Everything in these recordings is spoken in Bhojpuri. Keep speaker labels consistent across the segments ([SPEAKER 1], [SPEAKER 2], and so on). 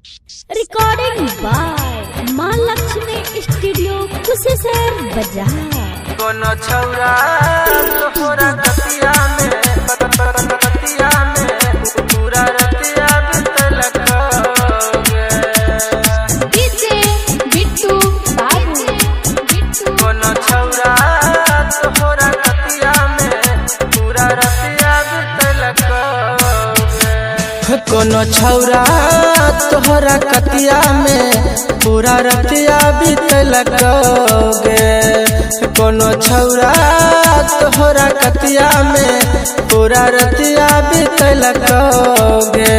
[SPEAKER 1] रिकॉर्डिंग बाय मां लक्ष्मी स्टूडियो कुशेश्वर बाजार।
[SPEAKER 2] कोनो छौरा तोहरा कतिया में पूरा रतिया बितलक गे।
[SPEAKER 1] डीजे बिट्टू बाबू
[SPEAKER 2] कोनो छौरा तोहरा कतिया में पूरा रतिया बितलक गे। कोनो छौरा तोहरा कतिया में पूरा रतिया बितलक गे। कोनो छौरा तोहरा कतिया में पूरा रतिया बितलक गे।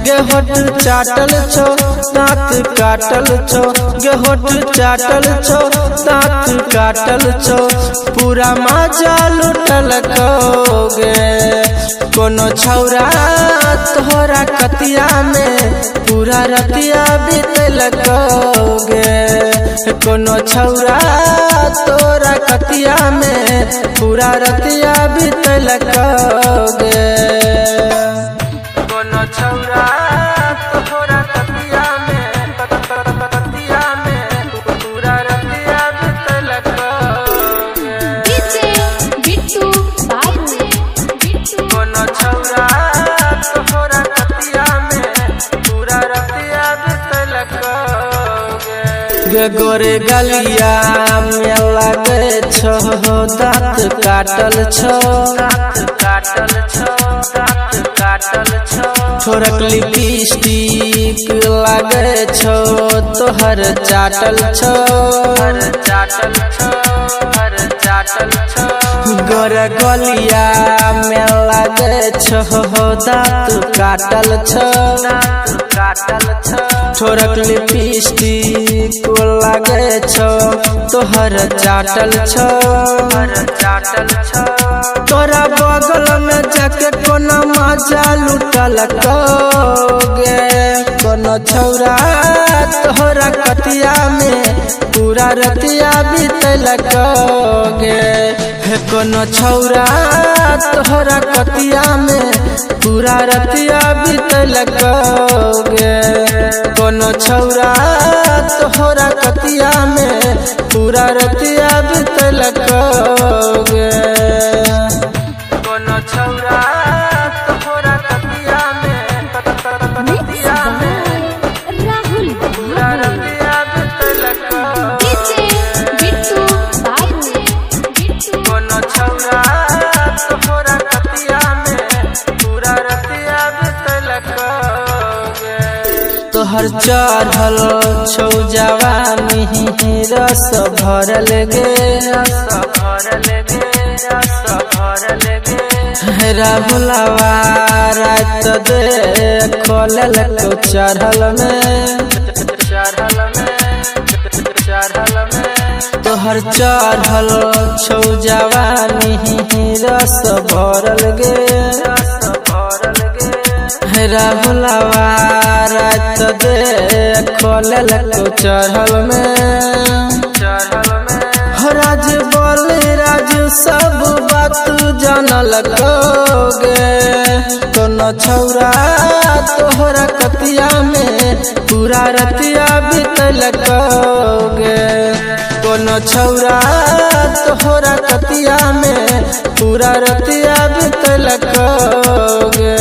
[SPEAKER 2] गे होठ चाटल छो दांत काटल छो, गे होठ चाटल छो दांत काटल छो, पूरा मजा लुटल गे। कोनो छौरा तोहरा कतिया में पूरा रतिया बितलक गे। कोनो छौरा तोरा कतिया में पूरा रतिया बितलक गे। कोनो छौरा तोहरा कतिया में पूरा रतिया बितलक गे।
[SPEAKER 1] डीजे बिट्टू बाबू
[SPEAKER 2] कोनो छौरा तोहरा कतिया में पूरा रतिया बितलक गे। गोरे गलिया में लगे छो दांत काटल छो, छोरक लिपस्टिक लगे छो तोहर चाटल छो, गोरे गलिया में लगे छो दांत काटल छो, छोरक लिपस्टिक लगे छो तोहर चाटल छो। तोरा बगल में जाके कोनो मजा लुटल गे। कोनो छौरा तोहरा कतिया में पूरा रतिया बितलक गे। कोनो छौरा तोहरा कतिया में पूरा रतिया बितलक गे। कोनो छौरा तोहरा कतिया में पूरा रतिया बितलक गे। कोनो छौरा तोहरा कतिया में
[SPEAKER 1] राहुल
[SPEAKER 2] पूरा रतिया बितलक
[SPEAKER 1] डीजे बिट्टू बाबू
[SPEAKER 2] कोनो छौरा तोहरा कतिया में पूरा रतिया बितलक गे। तोहर चढ़ल छौ जवानी रस भरल गे, राहुलवा रात देख लेलको चढ़ल में, तोहर चढ़ल छौ जवानी रस भरल गे। राहुलवा रात देख लेलको चढ़ल में, राज बोले राज सब बात जानल गे। कोनो छौरा तोहरा कतिया में पूरा रतिया बितलक गे। कोनो छौरा तोहरा कतिया में पूरा रतिया बितलक गे।